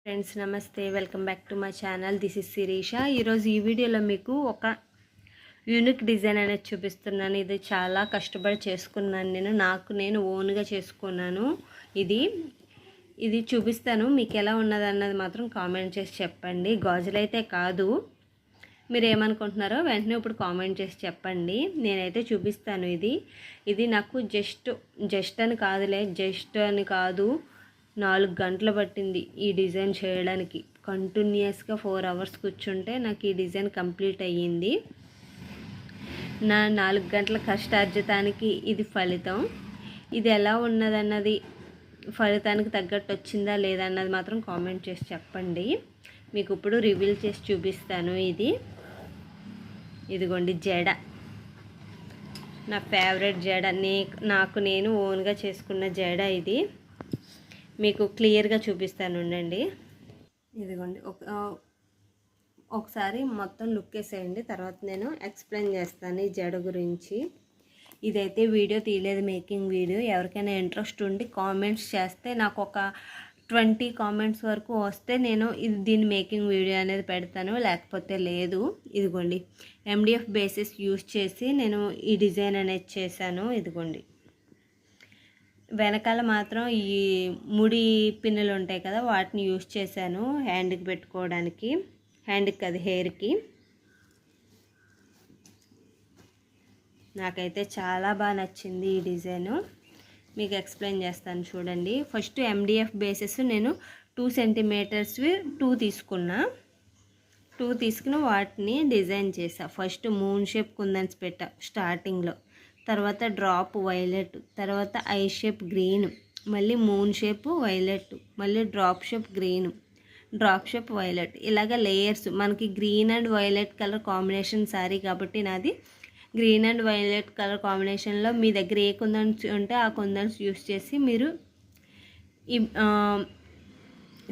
Friends నమస్తే, welcome back to my channel. This is Sirisha. ఈరోజు ఈ వీడియోలో మీకు ఒక యూనిక్ డిజైన్ అనేది చూపిస్తున్నాను. ఇది చాలా కష్టపడి చేసుకున్నాను, నేను ఓన్గా చేసుకున్నాను. ఇది చూపిస్తాను. మీకు ఎలా ఉన్నది అన్నది మాత్రం కామెంట్ చేసి చెప్పండి. గాజులైతే కాదు, మీరు ఏమనుకుంటున్నారో వెంటనే ఇప్పుడు కామెంట్ చేసి చెప్పండి. నేనైతే చూపిస్తాను. ఇది నాకు జస్ట్ అని కాదు 4 గంటలు పట్టింది ఈ డిజైన్ చేయడానికి. కంటిన్యూస్గా 4 అవర్స్ కూర్చుంటే నాకు ఈ డిజైన్ కంప్లీట్ అయ్యింది. నా 4 గంటల కష్టార్జితానికి ఇది ఫలితం. ఇది ఎలా ఉన్నదన్నది, ఫలితానికి తగ్గట్టు వచ్చిందా లేదా అన్నది మాత్రం కామెంట్ చేసి చెప్పండి. మీకు ఇప్పుడు రివీల్ చేసి చూపిస్తాను. ఇదిగోండి జడ, నా ఫేవరెట్ జడ. నేను ఓన్గా చేసుకున్న జడ ఇది. మీకు క్లియర్గా చూపిస్తాను ఉండండి. ఇదిగోండి, ఒకసారి మొత్తం లుక్ వేసేయండి, తర్వాత నేను ఎక్స్ప్లెయిన్ చేస్తాను ఈ జడ గురించి. ఇదైతే వీడియో తీయలేదు, మేకింగ్ వీడియో. ఎవరికైనా ఇంట్రెస్ట్ ఉండి కామెంట్స్ చేస్తే, నాకు ఒక 20 కామెంట్స్ వరకు వస్తే నేను దీని మేకింగ్ వీడియో అనేది పెడతాను, లేకపోతే లేదు. ఇదిగోండి, MDF బేసిస్ యూస్ చేసి నేను ఈ డిజైన్ అనేది చేశాను. ఇదిగోండి, వెనకాల మాత్రం ఈ ముడి పిన్నులు ఉంటాయి కదా, వాటిని యూస్ చేశాను హ్యాండ్కి పెట్టుకోవడానికి. హ్యాండ్కి కాదు, హెయిర్కి. నాకైతే చాలా బాగా నచ్చింది ఈ డిజైను. మీకు ఎక్స్ప్లెయిన్ చేస్తాను చూడండి. ఫస్ట్ MDF బేసెస్ నేను 2 సెంటీమీటర్స్వి 2 తీసుకుని వాటిని డిజైన్ చేసా. ఫస్ట్ మూన్ షేప్ కుందన్స్ పెట్టా స్టార్టింగ్లో, తర్వాత డ్రాప్ వైలెట్, తర్వాత ఐ షేప్ గ్రీన్, మళ్ళీ మూన్ షేప్ వైలెట్, మళ్ళీ drop shape green, drop shape violet. ఇలాగ లేయర్స్. మనకి green and violet colour combination sari కాబట్టి నాది గ్రీన్ అండ్ వైలెట్ కలర్ కాంబినేషన్లో మీ దగ్గర ఏ కుందన్స్ ఉంటే ఆ కుందన్స్ యూస్ చేసి మీరు ఈ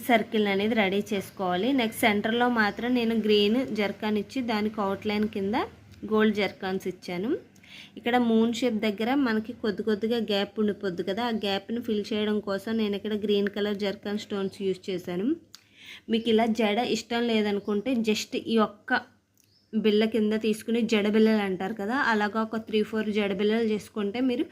సర్కిల్ అనేది రెడీ చేసుకోవాలి. నెక్స్ట్ సెంటర్లో మాత్రం నేను గ్రీన్ జర్కాన్ ఇచ్చి దానికి అవుట్లైన్ కింద గోల్డ్ జర్కాన్స్ ఇచ్చాను. ఇక్కడ మూన్ షేప్ దగ్గర మనకి కొద్దిగా గ్యాప్ ఉండిపోద్ది కదా, ఆ గ్యాప్ని ఫిల్ చేయడం కోసం నేను ఇక్కడ green colour zircon stones use చేశాను. మీకు ఇలా జడ ఇష్టం లేదనుకుంటే జస్ట్ ఈ ఒక్క బిళ్ళ కింద తీసుకుని జడబిళ్ళలు అంటారు కదా, అలాగా ఒక 3-4 జడబిళ్ళలు చేసుకుంటే మీరు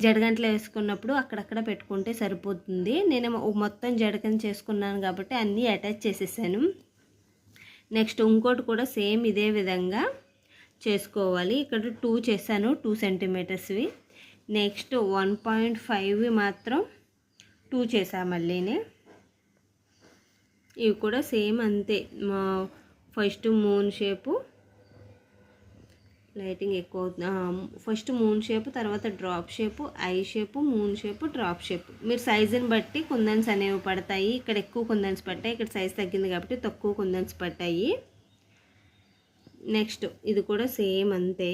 జడగంటలు వేసుకున్నప్పుడు అక్కడక్కడ పెట్టుకుంటే సరిపోతుంది. నేను మొత్తం జడకని చేసుకున్నాను కాబట్టి అన్నీ అటాచ్ చేసేసాను. నెక్స్ట్ ఇంకోటి కూడా సేమ్ ఇదే విధంగా చేసుకోవాలి. ఇక్కడ 2 చేశాను, 2 సెంటీమీటర్స్వి. నెక్స్ట్ 1.5 మాత్రం 2 చేసా మళ్ళీనే. ఇవి కూడా సేమ్ అంతే. ఫస్ట్ మూన్ షేపు, లైటింగ్ ఎక్కువ అవుతుంది. ఫస్ట్ మూన్ షేపు, తర్వాత drop shape, I shape, moon shape, drop shape. మీరు సైజుని బట్టి కుందన్స్ అనేవి పడతాయి. ఇక్కడ ఎక్కువ కుందన్స్ పట్టాయి, ఇక్కడ సైజ్ తగ్గింది కాబట్టి తక్కువ కుందన్స్ పట్టాయి. నెక్స్ట్ ఇది కూడా సేమ్ అంతే.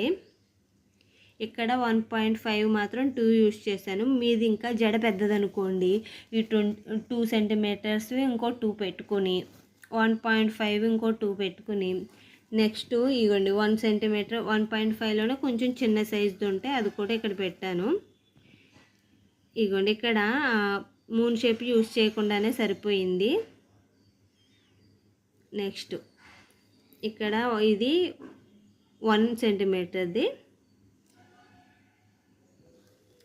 ఇక్కడ 1.5 మాత్రం 2 యూస్ చేశాను. మీది ఇంకా జడ పెద్దదనుకోండి, ఈ 2 సెంటీమీటర్స్ ఇంకో 2 పెట్టుకొని, 1.5 ఇంకో 2 పెట్టుకుని, నెక్స్ట్ ఇవ్వండి 1 సెంటీమీటర్ 1.5లోనే కొంచెం చిన్న సైజుది ఉంటే అది కూడా ఇక్కడ పెట్టాను. ఇవ్వండి, ఇక్కడ మూన్ షేప్ యూస్ చేయకుండానే సరిపోయింది. నెక్స్ట్ ఇక్కడ ఇది 1 సెంటీమీటర్ది.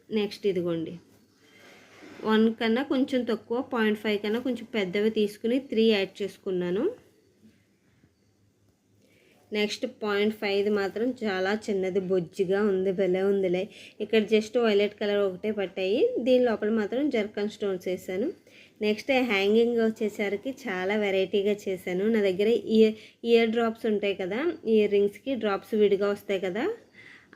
నెక్స్ట్ ఇదిగోండి 1 కన్నా కొంచెం తక్కువ, 0.5 కన్నా కొంచెం పెద్దవి తీసుకుని 3 యాడ్ చేసుకున్నాను. నెక్స్ట్ 0.5 మాత్రం చాలా చిన్నది, బొజ్జిగా ఉంది, భలే ఉందిలే. ఇక్కడ జస్ట్ వైలెట్ కలర్ ఒకటే పట్టాయి, దీని లోపల మాత్రం జర్కన్ స్టోన్స్ వేసాను. నెక్స్ట్ హ్యాంగింగ్ వచ్చేసరికి చాలా వెరైటీగా చేశాను. నా దగ్గర ఇయర్ డ్రాప్స్ ఉంటాయి కదా, ఇయర్ రింగ్స్కి డ్రాప్స్ విడిగా వస్తాయి కదా,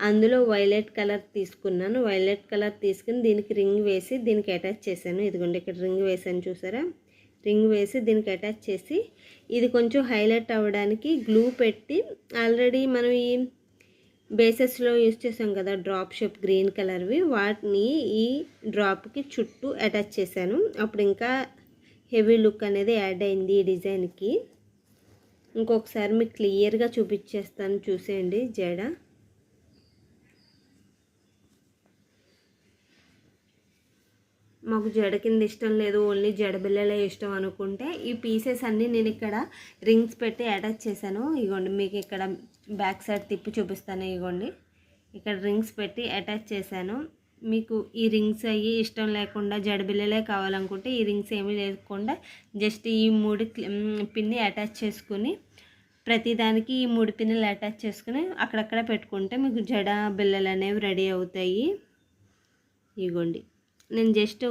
అందులో వైలెట్ కలర్ తీసుకున్నాను. వైలెట్ కలర్ తీసుకుని దీనికి రింగ్ వేసి దీనికి అటాచ్ చేశాను. ఇదిగోండి, ఇక్కడ రింగ్ వేసాను చూసారా, రింగ్ వేసి దీనికి అటాచ్ చేసి, ఇది కొంచెం హైలైట్ అవ్వడానికి గ్లూ పెట్టి, ఆల్రెడీ మనం ఈ బేసెస్లో యూజ్ చేసాం కదా డ్రాప్ షేప్ గ్రీన్ కలర్వి, వాటిని ఈ డ్రాప్కి చుట్టూ అటాచ్ చేశాను. అప్పుడు ఇంకా హెవీ లుక్ అనేది యాడ్ అయింది ఈ డిజైన్కి. ఇంకొకసారి మీకు క్లియర్గా చూపించేస్తాను, చూసేయండి జడ. మాకు జడ కింద ఇష్టం లేదు, ఓన్లీ జడ బిళ్ళలే ఇష్టం అనుకుంటే ఈ పీసెస్ అన్నీ నేను ఇక్కడ రింగ్స్ పెట్టి అటాచ్ చేశాను. ఇగోండి మీకు ఇక్కడ బ్యాక్ సైడ్ తిప్పి చూపిస్తాను. ఇగోండి ఇక్కడ రింగ్స్ పెట్టి అటాచ్ చేశాను. మీకు ఈ రింగ్స్ అయ్యి ఇష్టం లేకుండా జడ బిళ్ళలే కావాలనుకుంటే ఈ రింగ్స్ ఏమీ లేకుండా జస్ట్ ఈ 3 పిన్ని అటాచ్ చేసుకుని ప్రతిదానికి ఈ 3 పిన్నులు అటాచ్ చేసుకుని అక్కడక్కడ పెట్టుకుంటే మీకు జడ బిళ్ళలు అనేవి రెడీ అవుతాయి. ఇగోండి నేను జస్ట్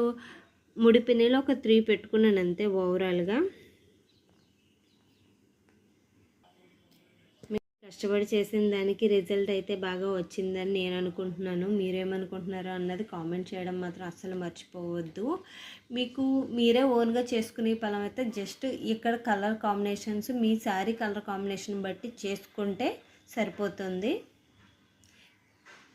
3 పిన్నులు ఒక 3 పెట్టుకున్నాను అంతే. ఓవరాల్గా కష్టపడి చేసిన దానికి రిజల్ట్ అయితే బాగా వచ్చిందని నేను అనుకుంటున్నాను. మీరేమనుకుంటున్నారో అన్నది కామెంట్ చేయడం మాత్రం అస్సలు మర్చిపోవద్దు. మీకు మీరే ఓన్గా చేసుకునే పలం అయితే జస్ట్ ఇక్కడ కలర్ కాంబినేషన్స్ మీ శారీ కలర్ కాంబినేషన్ బట్టి చేసుకుంటే సరిపోతుంది.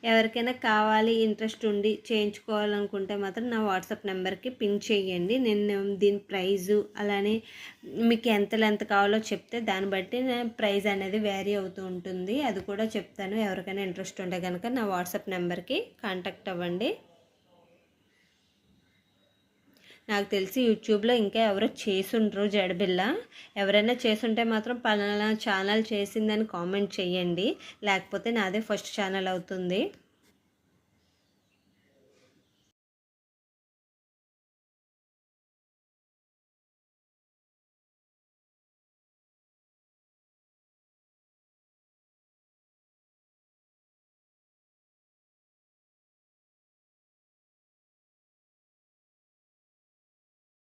ఎవరికైనా కావాలి ఇంట్రెస్ట్ ఉండి చేయించుకోవాలనుకుంటే మాత్రం నా వాట్సాప్ నెంబర్కి పింక్ చేయండి. నేను దీని ప్రైజు అలానే మీకు ఎంత కావాలో చెప్తే దాన్ని బట్టి ప్రైజ్ అనేది వేరీ అవుతూ ఉంటుంది. అది కూడా చెప్తాను. ఎవరికైనా ఇంట్రెస్ట్ ఉంటే కనుక నా వాట్సాప్ నెంబర్కి కాంటాక్ట్ అవ్వండి. నాకు తెలిసి యూట్యూబ్లో ఇంకా ఎవరో చేసుండ్రు జడబిళ్ళ. ఎవరైనా చేసుంటే మాత్రం పలానా ఛానల్ చేసిందని కామెంట్ చేయండి, లేకపోతే నాదే ఫస్ట్ ఛానల్ అవుతుంది.